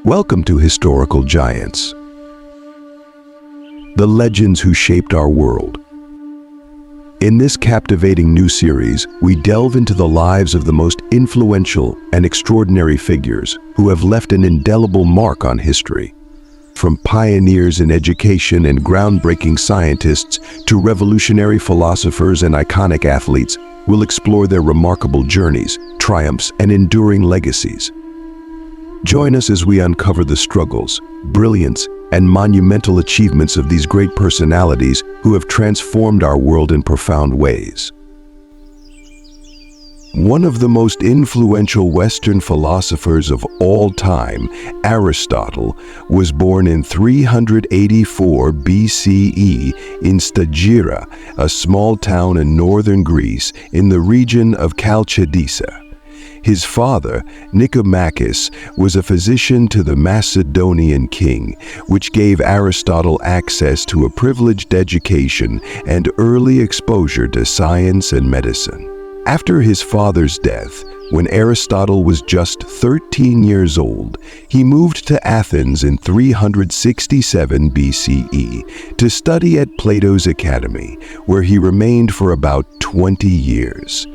Welcome to Historical Giants, the legends who shaped our world. In this captivating new series, we delve into the lives of the most influential and extraordinary figures who have left an indelible mark on history. From pioneers in education and groundbreaking scientists to revolutionary philosophers and iconic athletes, we'll explore their remarkable journeys, triumphs, and enduring legacies. Join us as we uncover the struggles, brilliance, and monumental achievements of these great personalities who have transformed our world in profound ways. One of the most influential Western philosophers of all time, Aristotle, was born in 384 BCE in Stagira, a small town in northern Greece in the region of Chalcidice. His father, Nicomachus, was a physician to the Macedonian king, which gave Aristotle access to a privileged education and early exposure to science and medicine. After his father's death, when Aristotle was just 13 years old, he moved to Athens in 367 BCE to study at Plato's academy, where he remained for about 20 years.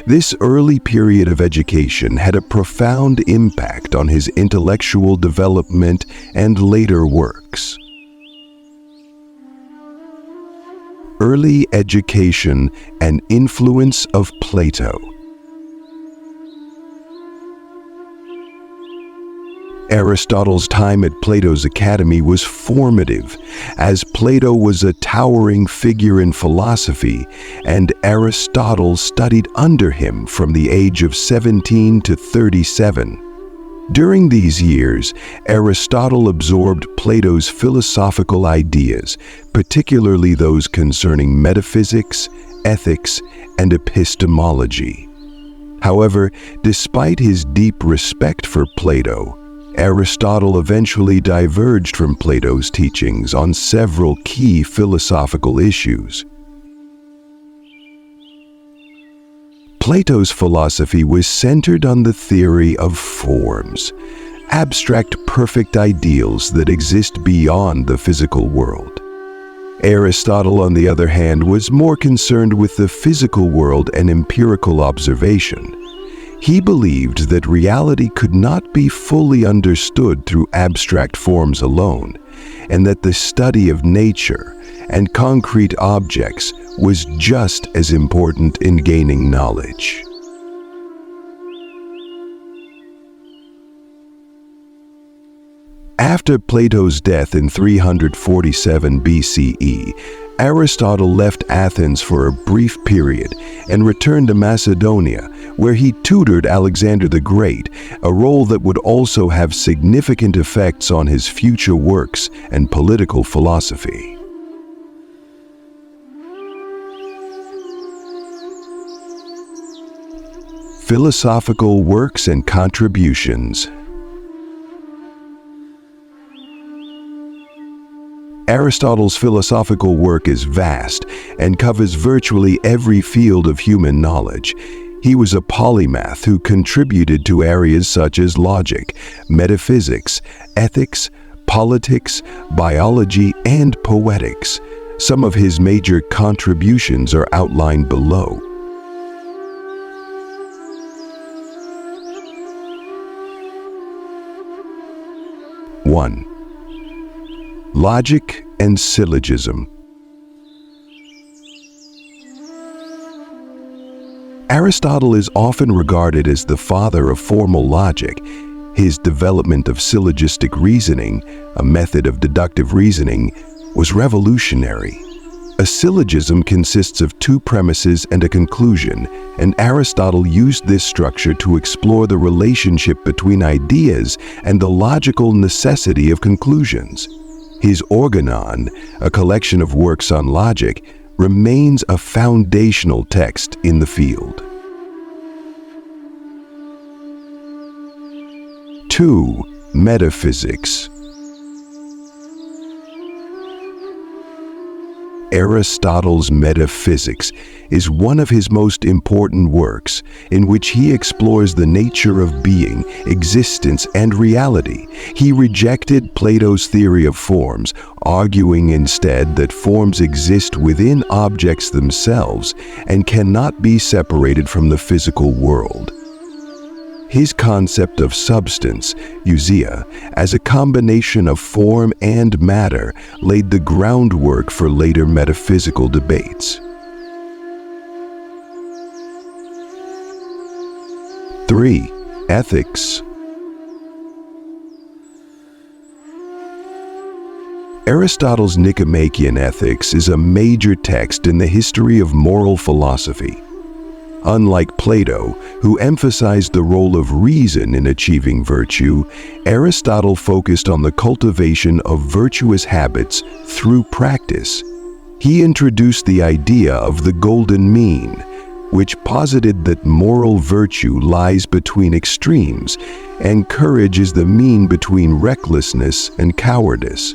This early period of education had a profound impact on his intellectual development and later works. Early education and influence of Plato. Aristotle's time at Plato's academy was formative, as Plato was a towering figure in philosophy, and Aristotle studied under him from the age of 17 to 37. During these years, Aristotle absorbed Plato's philosophical ideas, particularly those concerning metaphysics, ethics, and epistemology. However, despite his deep respect for Plato, Aristotle eventually diverged from Plato's teachings on several key philosophical issues. Plato's philosophy was centered on the theory of forms, abstract perfect ideals that exist beyond the physical world. Aristotle, on the other hand, was more concerned with the physical world and empirical observation. He believed that reality could not be fully understood through abstract forms alone, and that the study of nature and concrete objects was just as important in gaining knowledge. After Plato's death in 347 BCE, Aristotle left Athens for a brief period and returned to Macedonia, where he tutored Alexander the Great, a role that would also have significant effects on his future works and political philosophy. Philosophical works and contributions. Aristotle's philosophical work is vast and covers virtually every field of human knowledge. He was a polymath who contributed to areas such as logic, metaphysics, ethics, politics, biology, and poetics. Some of his major contributions are outlined below. One. Logic and syllogism. Aristotle is often regarded as the father of formal logic. His development of syllogistic reasoning, a method of deductive reasoning, was revolutionary. A syllogism consists of two premises and a conclusion, and Aristotle used this structure to explore the relationship between ideas and the logical necessity of conclusions. His Organon, a collection of works on logic, remains a foundational text in the field. 2. Metaphysics. Aristotle's Metaphysics is one of his most important works, in which he explores the nature of being, existence, and reality. He rejected Plato's theory of forms, arguing instead that forms exist within objects themselves and cannot be separated from the physical world. His concept of substance, ousia, as a combination of form and matter, laid the groundwork for later metaphysical debates. 3. Ethics. Aristotle's Nicomachean Ethics is a major text in the history of moral philosophy. Unlike Plato, who emphasized the role of reason in achieving virtue, Aristotle focused on the cultivation of virtuous habits through practice. He introduced the idea of the golden mean, which posited that moral virtue lies between extremes, and courage is the mean between recklessness and cowardice.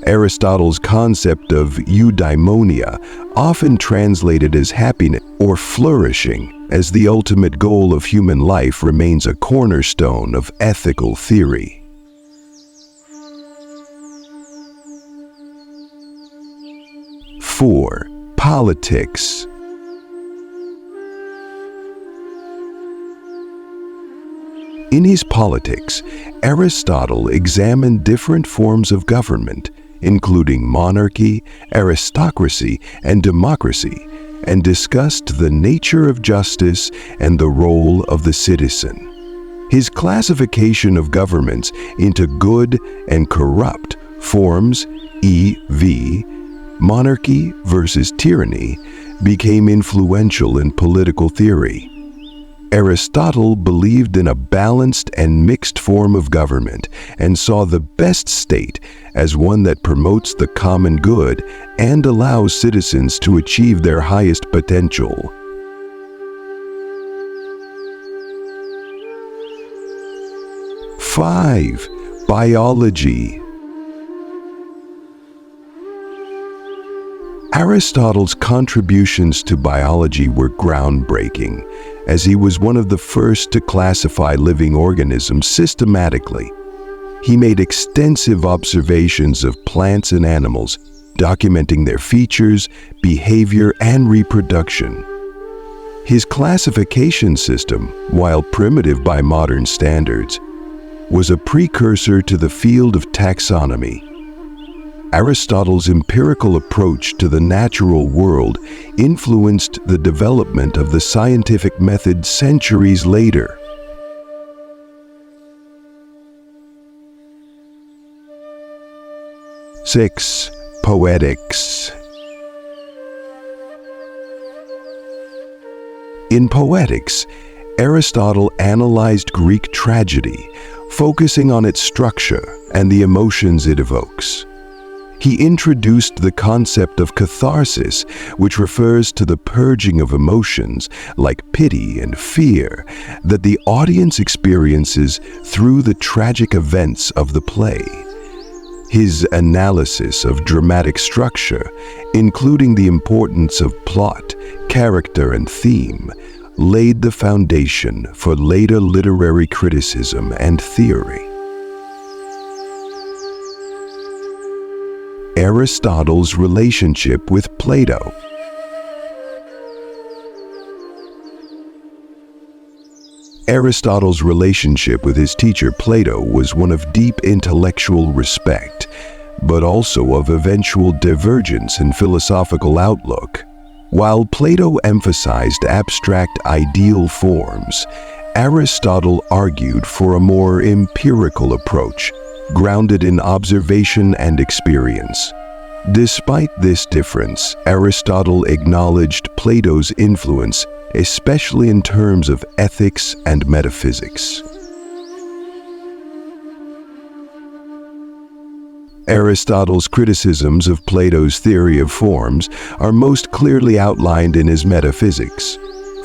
Aristotle's concept of eudaimonia, often translated as happiness or flourishing, as the ultimate goal of human life, remains a cornerstone of ethical theory. 4. Politics. In his Politics, Aristotle examined different forms of government, including monarchy, aristocracy, and democracy, and discussed the nature of justice and the role of the citizen. His classification of governments into good and corrupt forms, e.v., monarchy versus tyranny, became influential in political theory. Aristotle believed in a balanced and mixed form of government and saw the best state as one that promotes the common good and allows citizens to achieve their highest potential. 5. Biology. Aristotle's contributions to biology were groundbreaking, as he was one of the first to classify living organisms systematically. He made extensive observations of plants and animals, documenting their features, behavior, and reproduction. His classification system, while primitive by modern standards, was a precursor to the field of taxonomy. Aristotle's empirical approach to the natural world influenced the development of the scientific method centuries later. 6. Poetics. In Poetics, Aristotle analyzed Greek tragedy, focusing on its structure and the emotions it evokes. He introduced the concept of catharsis, which refers to the purging of emotions like pity and fear that the audience experiences through the tragic events of the play. His analysis of dramatic structure, including the importance of plot, character, and theme, laid the foundation for later literary criticism and theory. Aristotle's relationship with Plato. Aristotle's relationship with his teacher Plato was one of deep intellectual respect, but also of eventual divergence in philosophical outlook. While Plato emphasized abstract ideal forms, Aristotle argued for a more empirical approach, grounded in observation and experience. Despite this difference, Aristotle acknowledged Plato's influence, especially in terms of ethics and metaphysics. Aristotle's criticisms of Plato's theory of forms are most clearly outlined in his Metaphysics.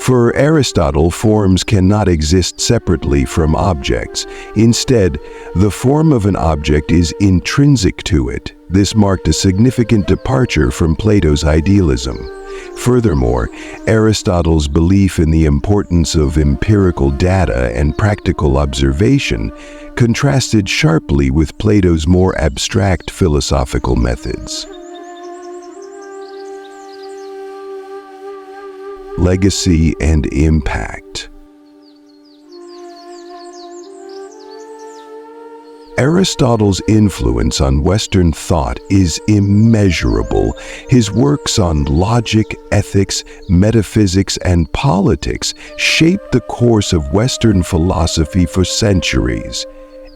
For Aristotle, forms cannot exist separately from objects. Instead, the form of an object is intrinsic to it. This marked a significant departure from Plato's idealism. Furthermore, Aristotle's belief in the importance of empirical data and practical observation contrasted sharply with Plato's more abstract philosophical methods. Legacy and impact. Aristotle's influence on Western thought is immeasurable. His works on logic, ethics, metaphysics, and politics shaped the course of Western philosophy for centuries.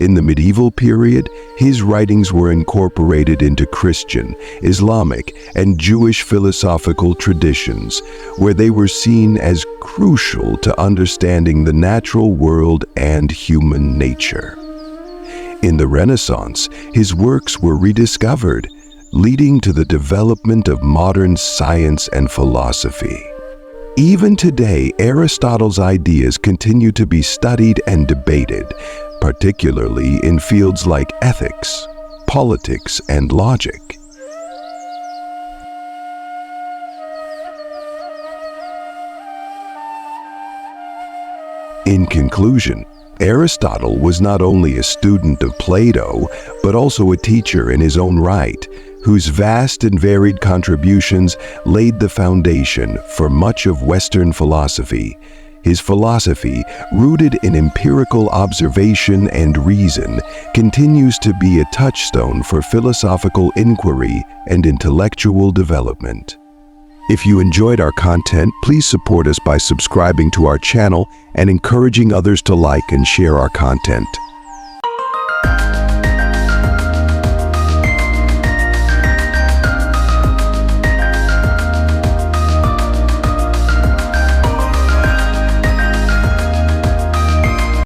In the medieval period, his writings were incorporated into Christian, Islamic, and Jewish philosophical traditions, where they were seen as crucial to understanding the natural world and human nature. In the Renaissance, his works were rediscovered, leading to the development of modern science and philosophy. Even today, Aristotle's ideas continue to be studied and debated, particularly in fields like ethics, politics, and logic. In conclusion, Aristotle was not only a student of Plato, but also a teacher in his own right, whose vast and varied contributions laid the foundation for much of Western philosophy. His philosophy, rooted in empirical observation and reason, continues to be a touchstone for philosophical inquiry and intellectual development. If you enjoyed our content, please support us by subscribing to our channel and encouraging others to like and share our content.